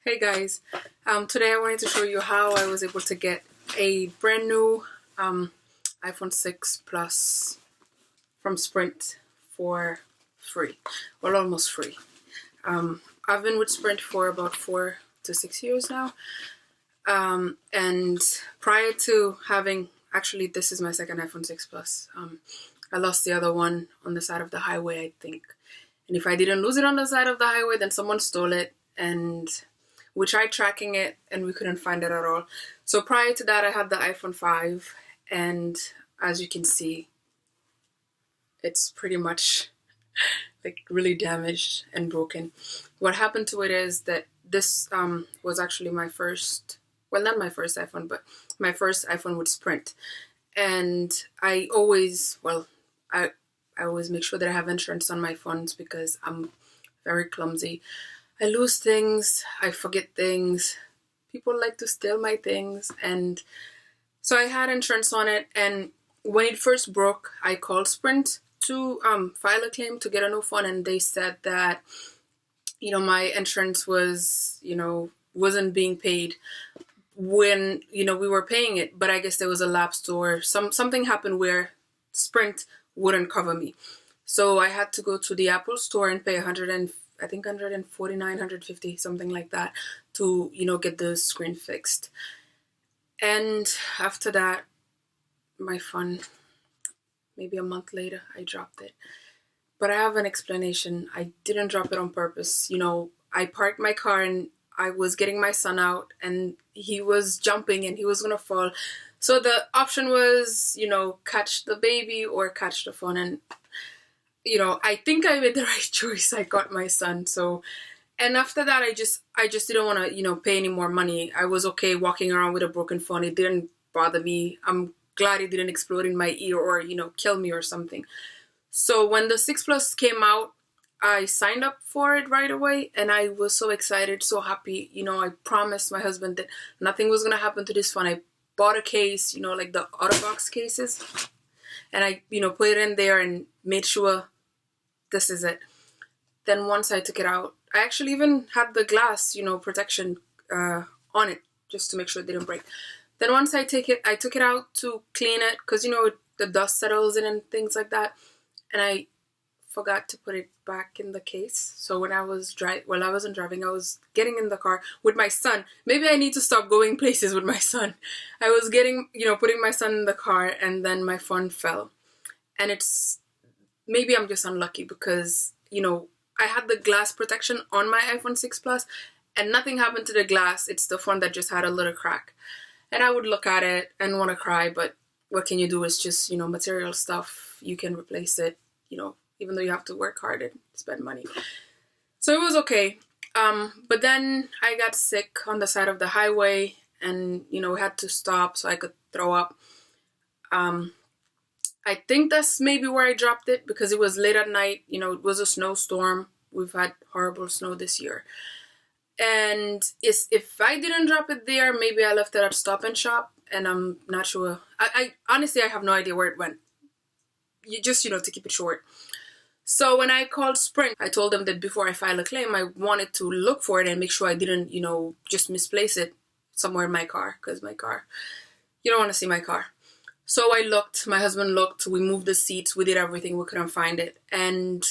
Hey guys, today I wanted to show you how I was able to get a brand new iPhone 6 Plus from Sprint for free, well almost free. I've been with Sprint for about 4 to 6 years now, and prior to having, actually this is my second iPhone 6 Plus. I lost the other one on the side of the highway, I think, and if I didn't lose it on the side of the highway, then someone stole it, and we tried tracking it and we couldn't find it at all. So prior to that, I had the iPhone 5, and as you can see, it's pretty much like really damaged and broken. What happened to it is that this was actually my first, well, not my first iPhone, but my first iPhone with Sprint. And I always make sure that I have insurance on my phones because I'm very clumsy. I lose things, I forget things, people like to steal my things, and so I had insurance on it. And when it first broke, I called Sprint to file a claim to get a new phone, and they said that my insurance was wasn't being paid when we were paying it, but I guess there was a lapse or something happened where Sprint wouldn't cover me. So I had to go to the Apple store and pay 149, 150, something like that, to get the screen fixed. And after that, my phone, maybe a month later, I dropped it. But I have an explanation. I didn't drop it on purpose. I parked my car and I was getting my son out, and he was jumping and he was gonna fall. So the option was, catch the baby or catch the phone. And I think I made the right choice. I got my son. So, and after that, I just didn't want to, pay any more money. I was okay walking around with a broken phone. It didn't bother me. I'm glad it didn't explode in my ear or, kill me or something. So when the 6 Plus came out, I signed up for it right away, and I was so excited, so happy. I promised my husband that nothing was going to happen to this phone. I bought a case, like the OtterBox cases, and I, put it in there and made sure this is it. Then once I took it out, I actually even had the glass, protection on it just to make sure it didn't break. Then once I took it out to clean it because, the dust settles in and things like that. And I forgot to put it back in the case. So when I was I wasn't driving, I was getting in the car with my son. Maybe I need to stop going places with my son. I was putting my son in the car, and then my phone fell. And maybe I'm just unlucky because, I had the glass protection on my iPhone 6 Plus and nothing happened to the glass. It's the phone that just had a little crack. And I would look at it and want to cry, but what can you do? It's just, material stuff. You can replace it, even though you have to work hard and spend money. So it was okay. But then I got sick on the side of the highway and, had to stop so I could throw up. I think that's maybe where I dropped it because it was late at night. It was a snowstorm. We've had horrible snow this year. And if I didn't drop it there, maybe I left it at Stop and Shop, and I'm not sure. I honestly, I have no idea where it went. To keep it short. So when I called Sprint, I told them that before I file a claim, I wanted to look for it and make sure I didn't, just misplace it somewhere in my car, because my car, you don't want to see my car. So I looked, my husband looked, we moved the seats, we did everything, we couldn't find it. And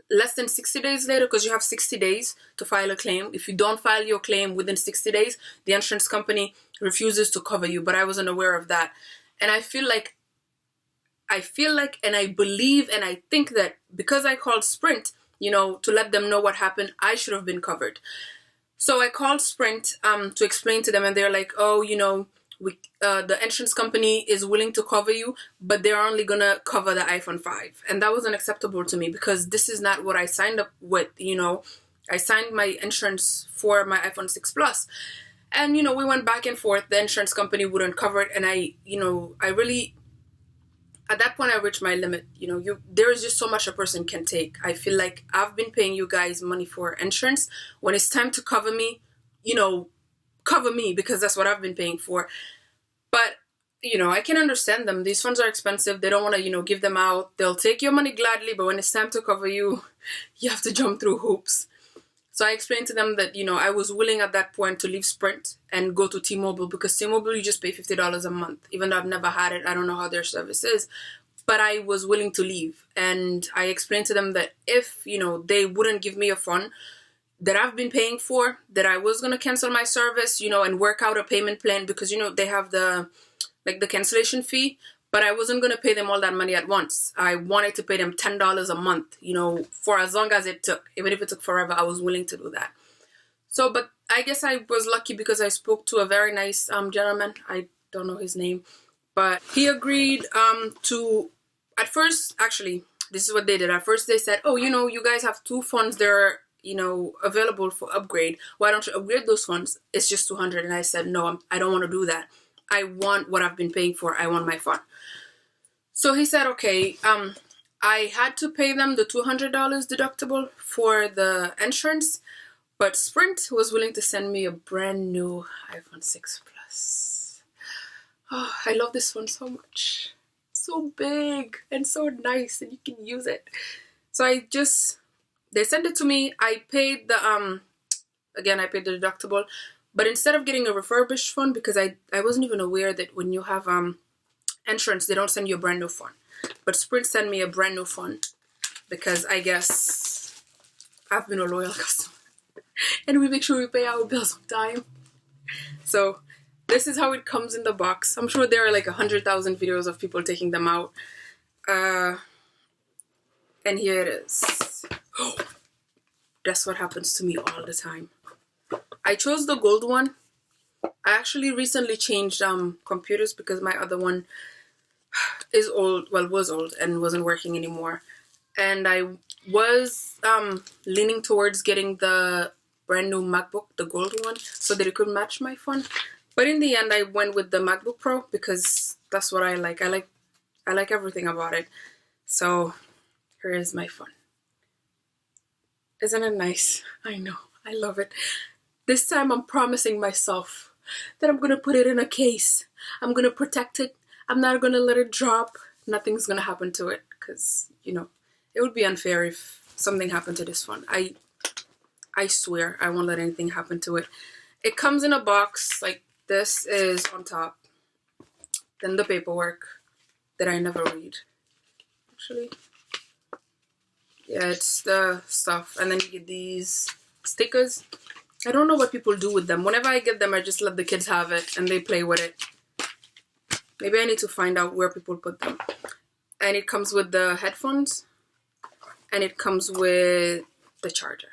less than 60 days later, because you have 60 days to file a claim. If you don't file your claim within 60 days, the insurance company refuses to cover you. But I wasn't aware of that. And I feel like, and I believe, and I think that because I called Sprint, to let them know what happened, I should have been covered. So I called Sprint to explain to them, and they're like, oh, the insurance company is willing to cover you, but they're only gonna cover the iPhone 5. And that wasn't acceptable to me because this is not what I signed up with. I signed my insurance for my iPhone 6 Plus. And, we went back and forth. The insurance company wouldn't cover it. And I really, at that point, I reached my limit. There is just so much a person can take. I feel like I've been paying you guys money for insurance. When it's time to cover me, cover me because that's what I've been paying for. But, I can understand them. These funds are expensive. They don't want to, give them out. They'll take your money gladly, but when it's time to cover you, you have to jump through hoops. So I explained to them that, I was willing at that point to leave Sprint and go to T-Mobile, because T-Mobile, you just pay $50 a month. Even though I've never had it, I don't know how their service is, but I was willing to leave. And I explained to them that if, they wouldn't give me a phone that I've been paying for, that I was going to cancel my service, and work out a payment plan, because, they have the cancellation fee, but I wasn't going to pay them all that money at once. I wanted to pay them $10 a month, for as long as it took. Even if it took forever, I was willing to do that. So, but I guess I was lucky because I spoke to a very nice gentleman. I don't know his name, but he agreed to, at first, actually, this is what they did. At first they said, oh, you guys have 2 phones that are, available for upgrade. Why don't you upgrade those phones? It's just $200. And I said, no, I don't want to do that. I want what I've been paying for. I want my phone. So he said, okay, I had to pay them the $200 deductible for the insurance, but Sprint was willing to send me a brand new iPhone 6 Plus. Oh, I love this one so much. It's so big and so nice, and you can use it. So they sent it to me. I paid again, I paid the deductible, but instead of getting a refurbished phone, because I wasn't even aware that when you have insurance, they don't send you a brand new phone. But Sprint sent me a brand new phone because I guess I've been a loyal customer and we make sure we pay our bills on time. So this is how it comes in the box. I'm sure there are like 100,000 videos of people taking them out. And here it is. That's what happens to me all the time. I chose the gold one. I actually recently changed computers because my other one is old, was old and wasn't working anymore. And I was leaning towards getting the brand new MacBook, the gold one, so that it could match my phone. But in the end, I went with the MacBook Pro because that's what I like. I like everything about it. So here is my phone. Isn't it nice? I know. I love it. This time I'm promising myself that I'm going to put it in a case. I'm going to protect it. I'm not going to let it drop. Nothing's going to happen to it because, it would be unfair if something happened to this phone. I swear I won't let anything happen to it. It comes in a box. Like, this is on top. Then the paperwork that I never read. Actually, yeah, it's the stuff. And then you get these stickers. I don't know what people do with them. Whenever I get them, I just let the kids have it and they play with it. Maybe I need to find out where people put them. And it comes with the headphones. And it comes with the charger.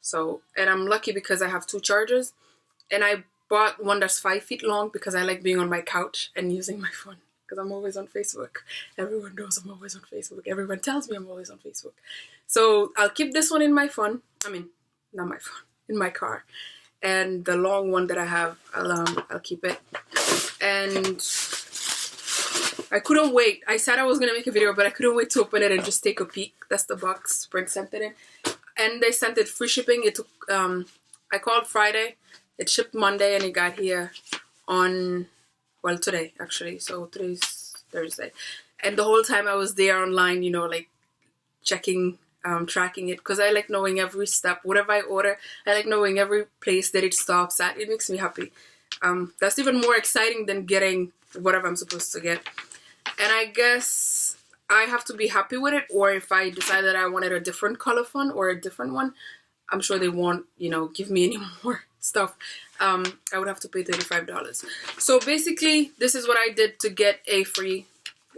So, and I'm lucky because I have 2 chargers. And I bought one that's 5 feet long because I like being on my couch and using my phone. Because I'm always on Facebook. Everyone knows I'm always on Facebook. Everyone tells me I'm always on Facebook. So I'll keep this one in my phone. I mean, not my phone. In my car. And the long one that I have, I'll keep it. And I couldn't wait. I said I was going to make a video, but I couldn't wait to open it and just take a peek. That's the box Sprint sent it in. And they sent it free shipping. It took, I called Friday. It shipped Monday and it got here on, today actually. So today's Thursday. And the whole time I was there online, checking, tracking it, because I like knowing every step. Whatever I order, I like knowing every place that it stops at. It makes me happy. That's even more exciting than getting whatever I'm supposed to get. And I guess I have to be happy with it, or if I decide that I wanted a different color phone or a different one, I'm sure they won't, give me any more stuff. I would have to pay $35. So basically, this is what I did to get a free,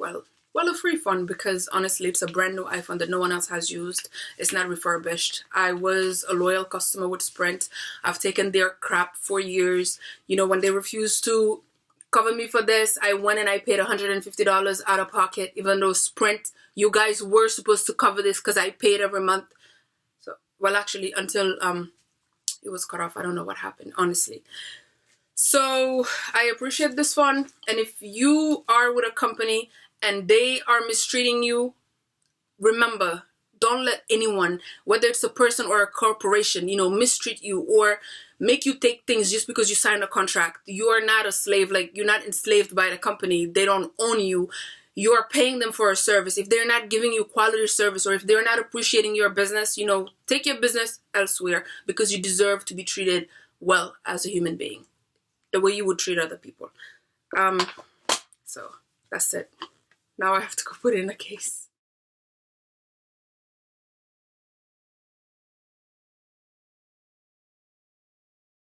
a free phone, because honestly, it's a brand new iPhone that no one else has used. It's not refurbished. I was a loyal customer with Sprint. I've taken their crap for years. When they refused to cover me for this, I went and I paid $150 out of pocket, even though Sprint, you guys were supposed to cover this because I paid every month. So, actually, until it was cut off. I don't know what happened, honestly. So I appreciate this phone. And if you are with a company and they are mistreating you, remember, don't let anyone, whether it's a person or a corporation, mistreat you or make you take things just because you signed a contract. You are not a slave. Like, you're not enslaved by the company. They don't own you. you are paying them for a service. If they're not giving you quality service, or if they're not appreciating your business, you know, take your business elsewhere, because you deserve to be treated well as a human being, the way you would treat other people. So that's it. Now I have to go put it in a case.